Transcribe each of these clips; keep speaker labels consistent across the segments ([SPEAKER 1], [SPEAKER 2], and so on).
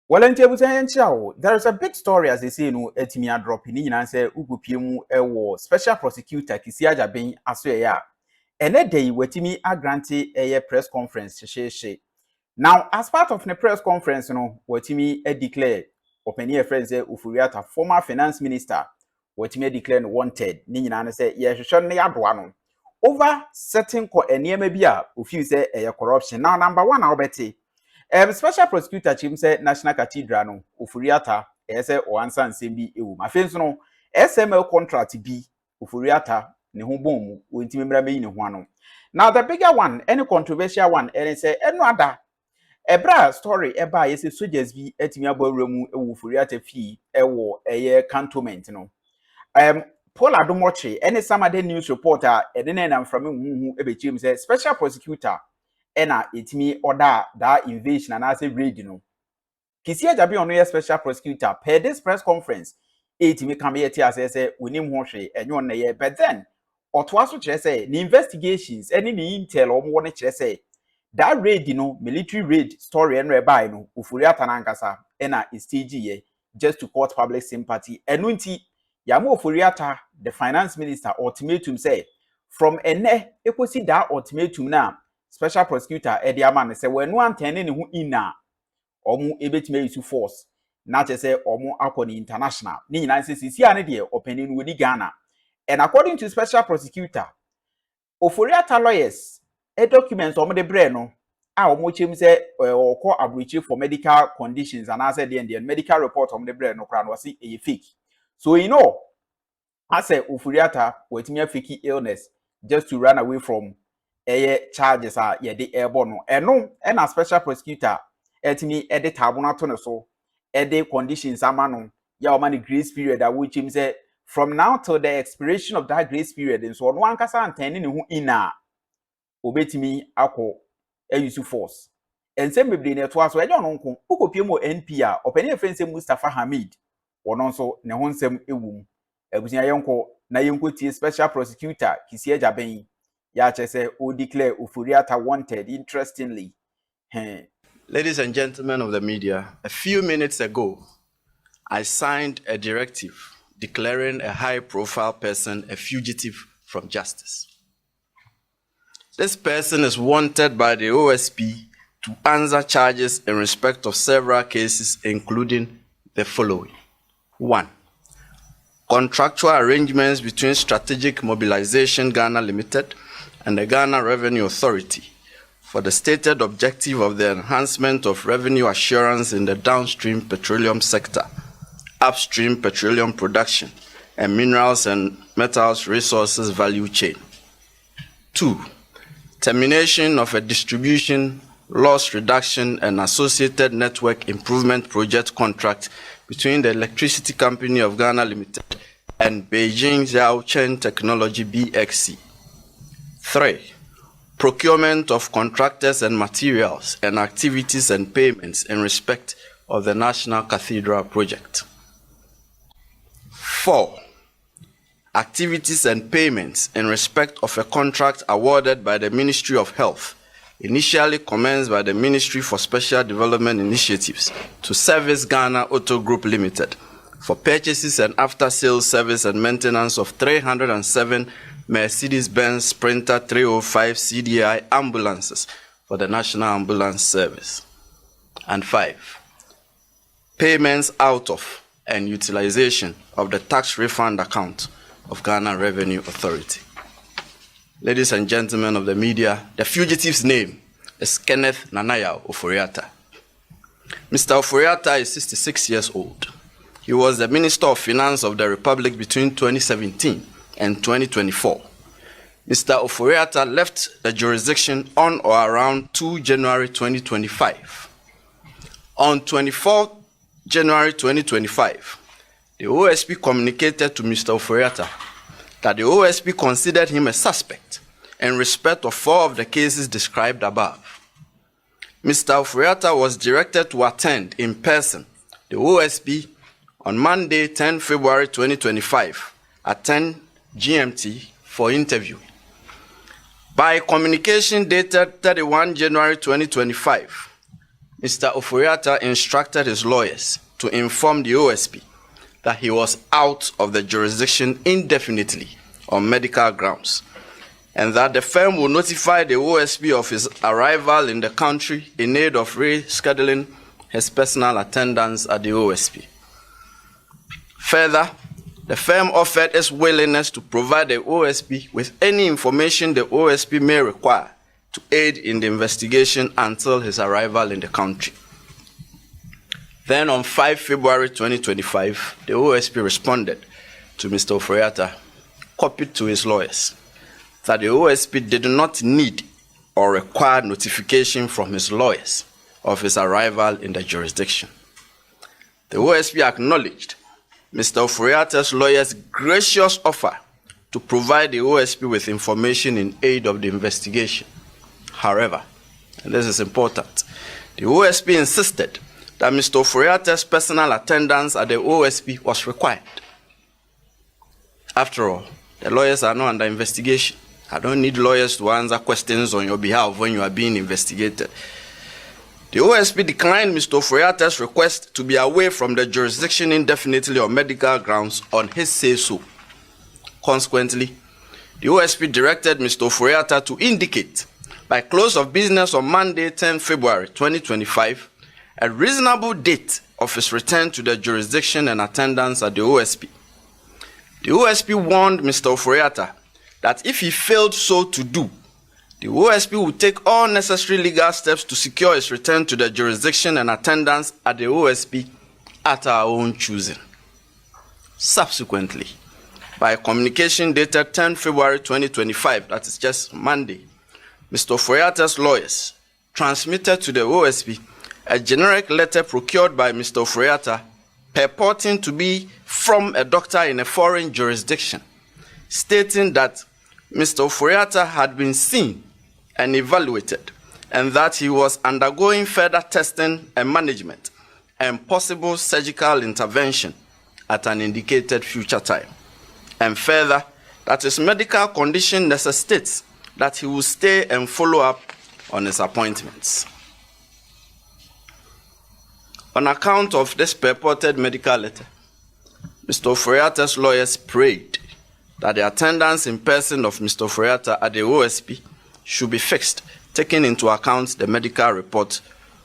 [SPEAKER 1] There is a big story as they say no etimi drop ni nyina say ugupie mu ewo special prosecutor Kisi Agyapong aso ya. Ene day wetimi agrante a press conference she. Now as part of the press conference no wetimi declare openi a friend say Ofori Atta former finance minister wetimi declare wanted ni nyina say ye hwehwe ne yadoa no over certain enema bi a ofi say corruption. Now number 1 obeti special prosecutor chim say national cathedral no Ofori Atta say o ansa nsem bi ewu afenso no SML contract bi Ofori Atta ne ho bom mu wentimi mra meyi ne ho ano. Now the bigger one, any controversial one, and say eno ada ebra story eba yesi soldiers bi etimi abawura mu ewu Ofori Atta fi ewo cantonment no Paul Adomoche any some other news reporter edene na from hu ebechim say special prosecutor ena etimi order that invasion and as a raid no Kisi Agyapong no special prosecutor per this press conference etimi come here tia say we nim ho hwe enyo na ye but then otoaso kire say the investigations any the intel omo ne kire say that raid no military raid story enre by no Ofori Atta na nkasa ena stage ye just to court public sympathy enu nti Yamo Ofori Atta the finance minister ultimatum say from ene ekosi that ultimatum na special prosecutor Ediaman say when one turning who ina omu ebetime use force na che say omu akoni international ni nyina say sisi ane de opening wodi Ghana. And according to special prosecutor Ofori Atta lawyers documents omu de bre no a omu chem say okọ abrochi for medical conditions and as the medical report omu de bre no kra no say e fake. So you know I say Ofori Atta wetime fake illness just to run away from charges are ye de airborne no and a special prosecutor etimi edit tabuna to no so conditions amano ya mani grace period that which him say from now till the expiration of that grace period and so no ankasa antene ne hu ina obetimi akọ use force and same bebre ne to aso enyo no nko ukopie mo NPA openi efense Mustafa Hamid wono nso ne ho nsem ewum abusia yenko na yenko tie special prosecutor Kisi Agyapong ya chese o declare Ofori Atta wanted. Interestingly,
[SPEAKER 2] ladies and gentlemen of the media, a few minutes ago, I signed a directive declaring a high-profile person a fugitive from justice. This person is wanted by the OSP to answer charges in respect of several cases, including the following. 1. Contractual arrangements between Strategic Mobilization Ghana Limited and the Ghana Revenue Authority for the stated objective of the enhancement of revenue assurance in the downstream petroleum sector, upstream petroleum production, and minerals and metals resources value chain. 2. Termination of a distribution, loss reduction, and associated network improvement project contract between the Electricity Company of Ghana Limited and Beijing Xiaochen Technology BXC. 3. Procurement of contractors and materials and activities and payments in respect of the National Cathedral project. 4. Activities and payments in respect of a contract awarded by the Ministry of Health, initially commenced by the Ministry for Special Development Initiatives to Service Ghana Auto Group Limited for purchases and after-sales service and maintenance of 307 Mercedes-Benz Sprinter 305 CDI ambulances for the National Ambulance Service. And 5. Payments out of and utilization of the tax refund account of Ghana Revenue Authority. Ladies and gentlemen of the media, the fugitive's name is Kenneth Nanaya Ofori Atta. Mr. Ofori Atta is 66 years old. He was the Minister of Finance of the Republic between 2017 and 2024. Mr. Ofori Atta left the jurisdiction on or around 2 January 2025. On 24 January 2025, the OSP communicated to Mr. Ofori Atta that the OSP considered him a suspect in respect of 4 of the cases described above. Mr. Ofori Atta was directed to attend in person the OSP on Monday, 10 February 2025 at 10 GMT for interview. By communication dated 31 January 2025, Mr. Ofori Atta instructed his lawyers to inform the OSP that he was out of the jurisdiction indefinitely on medical grounds, and that the firm will notify the OSP of his arrival in the country in aid of rescheduling his personal attendance at the OSP. Further, the firm offered its willingness to provide the OSP with any information the OSP may require to aid in the investigation until his arrival in the country. Then on 5 February 2025, the OSP responded to Mr. Ofori Atta, copied to his lawyers, that the OSP did not need or require notification from his lawyers of his arrival in the jurisdiction. The OSP acknowledged Mr. Ofori Atta's lawyers' gracious offer to provide the OSP with information in aid of the investigation. However, and this is important, the OSP insisted that Mr. Ofori Atta's personal attendance at the OSP was required. After all, the lawyers are not under investigation. I don't need lawyers to answer questions on your behalf when you are being investigated. The OSP declined Mr. Ofori Atta's request to be away from the jurisdiction indefinitely on medical grounds on his say-so. Consequently, the OSP directed Mr. Ofori Atta to indicate by close of business on Monday, 10 February 2025, a reasonable date of his return to the jurisdiction and attendance at the OSP. The OSP warned Mr. Ofori Atta that if he failed so to do, the OSP would take all necessary legal steps to secure his return to the jurisdiction and attendance at the OSP at our own choosing. Subsequently, by a communication dated 10 February 2025, that is just Monday, Mr. Ofori Atta's lawyers transmitted to the OSP a generic letter procured by Mr. Ofori Atta purporting to be from a doctor in a foreign jurisdiction, stating that Mr. Ofori Atta had been seen and evaluated, and that he was undergoing further testing and management and possible surgical intervention at an indicated future time. And further, that his medical condition necessitates that he will stay and follow up on his appointments. On account of this purported medical letter, Mr. Ofori Atta's lawyers prayed that the attendance in person of Mr. Ofori Atta at the OSP should be fixed, taking into account the medical report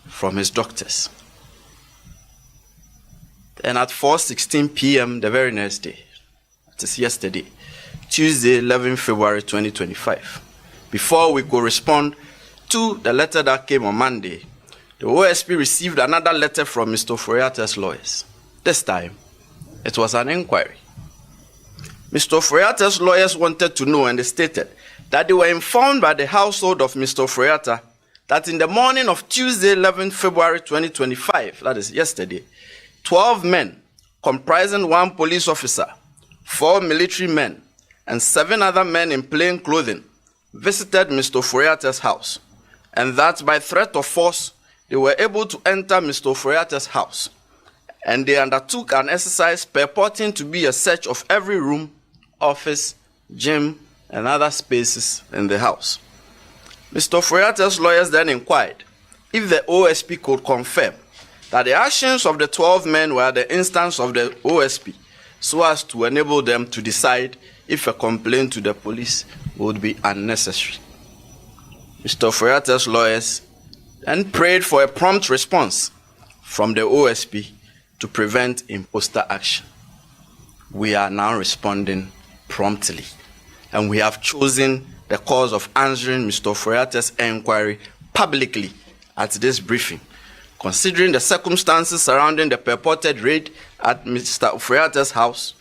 [SPEAKER 2] from his doctors. And at 4:16 p.m. the very next day, that is yesterday, Tuesday, 11 February 2025, before we could respond to the letter that came on Monday, the OSP received another letter from Mr. Ofori Atta's lawyers. This time, it was an inquiry. Mr. Ofori Atta's lawyers wanted to know, and they stated that they were informed by the household of Mr. Ofori Atta that in the morning of Tuesday, 11 February 2025, that is yesterday, 12 men, comprising 1 police officer, 4 military men, and 7 other men in plain clothing, visited Mr. Ofori Atta's house, and that by threat of force, they were able to enter Mr. Ofori Atta's house, and they undertook an exercise purporting to be a search of every room, office, gym, and other spaces in the house. Mr. Ofori Atta's lawyers then inquired if the OSP could confirm that the actions of the 12 men were the instance of the OSP, so as to enable them to decide if a complaint to the police would be unnecessary. Mr. Ofori Atta's lawyers then prayed for a prompt response from the OSP to prevent imposter action. We are now responding promptly, and we have chosen the course of answering Mr. Ofori Atta's inquiry publicly at this briefing, considering the circumstances surrounding the purported raid at Mr. Ofori Atta's house,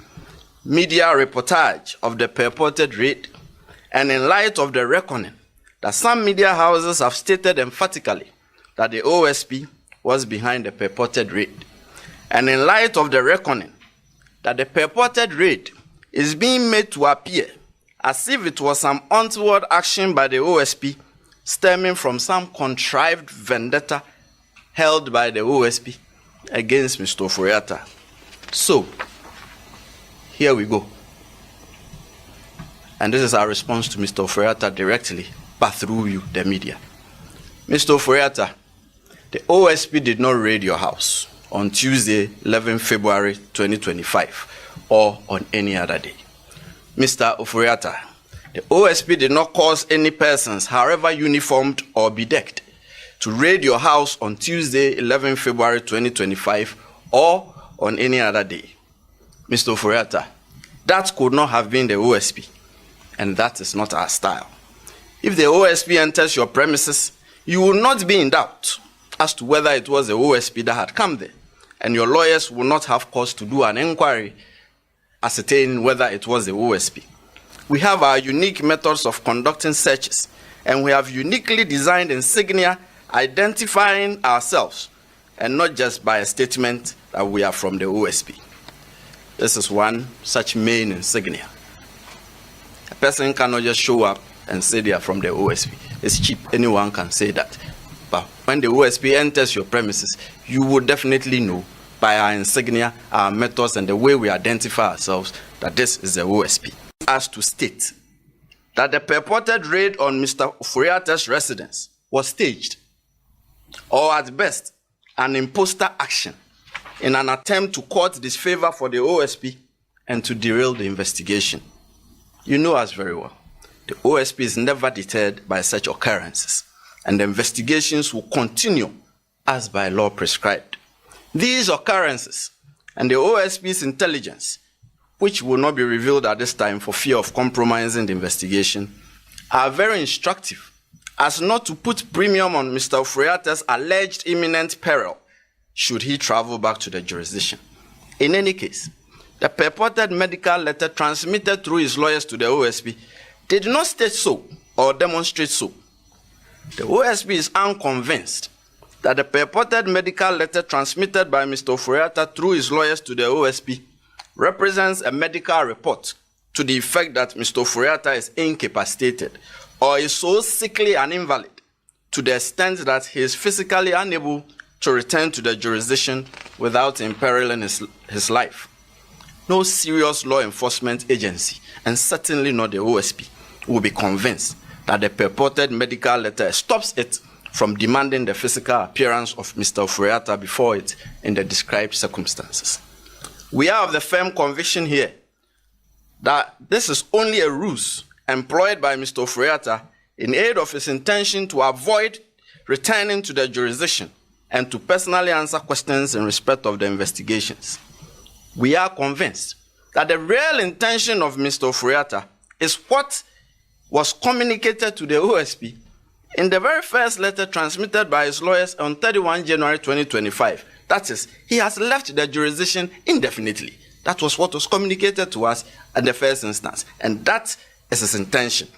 [SPEAKER 2] media reportage of the purported raid, and in light of the reckoning that some media houses have stated emphatically that the OSP was behind the purported raid, and in light of the reckoning that the purported raid is being made to appear as if it was some untoward action by the OSP stemming from some contrived vendetta held by the OSP against Mr. Ofori Atta. So, here we go. And this is our response to Mr. Ofori Atta directly, but through you, the media. Mr. Ofori Atta, The OSP did not raid your house on Tuesday, 11 February 2025, or on any other day. Mr. Ofori Atta, the OSP did not cause any persons, however uniformed or bedecked, to raid your house on Tuesday, 11 February 2025, or on any other day. Mr. Ofori Atta, that could not have been the OSP, and that is not our style. If the OSP enters your premises, you will not be in doubt as to whether it was the OSP that had come there, and your lawyers will not have cause to do an inquiry ascertaining whether it was the OSP. We have our unique methods of conducting searches, and we have uniquely designed insignia identifying ourselves, and not just by a statement that we are from the OSP. This is one such main insignia. A person cannot just show up and say they are from the OSP. It's cheap, anyone can say that. But when the OSP enters your premises, you will definitely know by our insignia, our methods, and the way we identify ourselves that this is the OSP. As to state that the purported raid on Mr. Ofori Atta's residence was staged, or at best, an imposter action in an attempt to court disfavor for the OSP and to derail the investigation. You know us very well. The OSP is never deterred by such occurrences, and the investigations will continue as by law prescribed. These occurrences and the OSP's intelligence, which will not be revealed at this time for fear of compromising the investigation, are very instructive as not to put premium on Mr. Ofori Atta's alleged imminent peril should he travel back to the jurisdiction. In any case, the purported medical letter transmitted through his lawyers to the OSP did not state so or demonstrate so. The OSP is unconvinced that the purported medical letter transmitted by Mr. Ofori Atta through his lawyers to the OSP represents a medical report to the effect that Mr. Ofori Atta is incapacitated or is so sickly and invalid to the extent that he is physically unable to return to the jurisdiction without imperiling his life. No serious law enforcement agency, and certainly not the OSP, will be convinced that the purported medical letter stops it from demanding the physical appearance of Mr. Ofori Atta before it in the described circumstances. We are of the firm conviction here that this is only a ruse employed by Mr. Ofori Atta in aid of his intention to avoid returning to the jurisdiction and to personally answer questions in respect of the investigations. We are convinced that the real intention of Mr. Ofori Atta is what was communicated to the OSP in the very first letter transmitted by his lawyers on 31 January 2025. That is, he has left the jurisdiction indefinitely. That was what was communicated to us at the first instance, and that is his intention.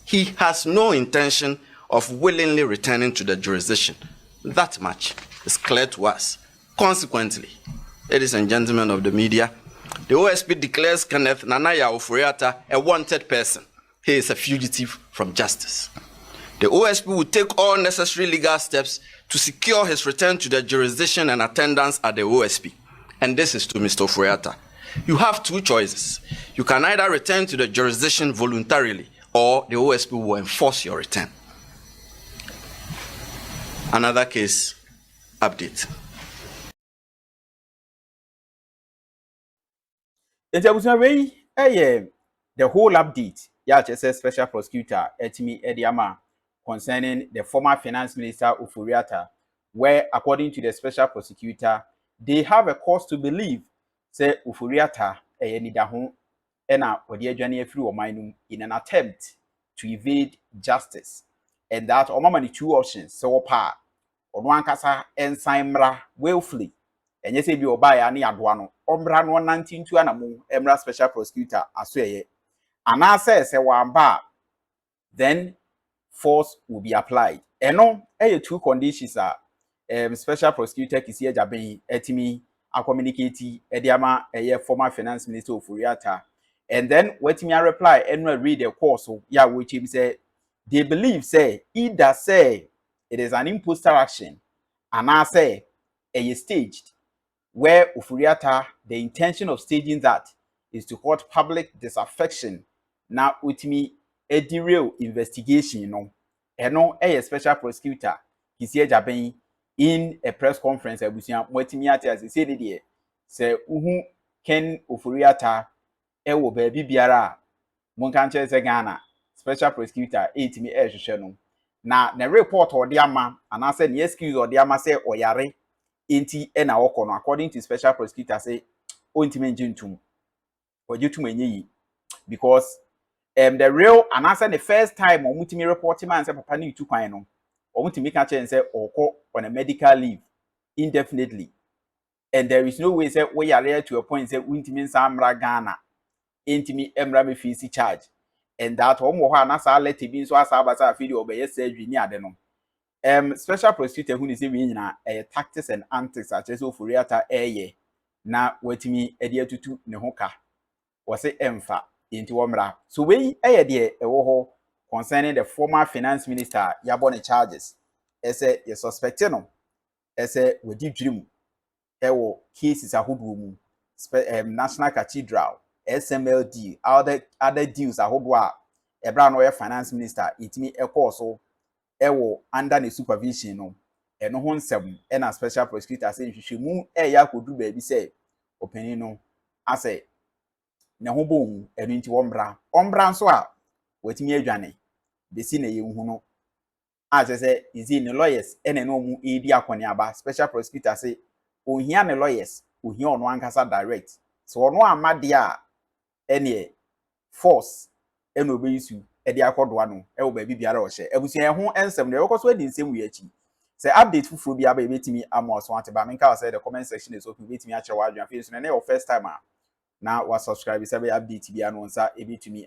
[SPEAKER 2] He has no intention of willingly returning to the jurisdiction. That much is clear to us. Consequently, ladies and gentlemen of the media, the OSP declares Kenneth Nanaya Ofori Atta a wanted person. He is a fugitive from justice. The OSP will take all necessary legal steps to secure his return to the jurisdiction and attendance at the OSP. And this is to Mr. Ofori Atta. You have two choices. You can either return to the jurisdiction voluntarily, or the OSP will enforce your return. Another case update.
[SPEAKER 1] The whole update, YHS Special Prosecutor Etimi Ediama, concerning the former Finance Minister Ofori Atta, where, according to the Special Prosecutor, they have a cause to believe, say Ofori Atta nidaho ena odi adwane afiri oman in an attempt to evade justice, and that omama ni two options so pa ono ankasa ensan mra willfully enye se bi oba ya ne adoa no omra no 19 anamu emra Special Prosecutor asoye ana se wamba, then force will be applied. Eno two conditions are Special Prosecutor Kisi Agyapong etimi a communicate ediama former Finance Minister Ofori Atta, and then wetimi reply and read the course so yeah, which him say they believe say either say it is an imposter action and I say staged, where Ofori Atta, the intention of staging that is to court public disaffection. Now ultimately a derail investigation, Special Prosecutor Kisi Agyapong in a press conference abusia mwatimi ate as say ne de se uhu Ken Ofori Atta ewo baabi biara monka nche se Ghana special prosecutor etimi ehwehwe no na the report odi ama anase the excuse odi ama say oyare enti e na wokọ no according to special prosecutor say ontimi nje ntum ojetum enyeyi because the real anase the first time omutimi report man say papa ni tu kwan no omutimi ka che say okọ on a medical leave indefinitely and there is no way say we are to a point say ontimi nsamra Ghana enti emra me fees charge and that omo ho anasa let bi so asa abasa afidi obeye surgery ni ade no special prosecutor who ni say we nyina tactics and antics at so Ofori Atta na watimi ede atutu ne ho ka wo say emfa enti wo mra so we de ewo ho concerning the former finance minister yabo ne charges say you suspect no say wadi dwirim ewo cases ahodo mu national cathedral SMLD other deals ahodo a ebra no finance minister itimi ekoso ewo under the supervision no eno ho nsem na special prosecutor say hwehwemu ya kodu ba bi say opani no ase ne ho bon eno nti wombra nso a watimi adwane besi na yehu no a say izi ne lawyers ene no mu edi akoni aba special prosecutor say ohia ne lawyers ohia ono ankasa direct so ono amade a ene force eno obeyisu edi akodoa no ewo ba bibiara o hye abusia ho ensem ne yokoso edi nsem wi achi say update fufuro bia ba betimi amoso ateba menka say the comment section is open betimi a chewa adwan fe so na your first time na wa subscribe say be update bia no nsa ebetimi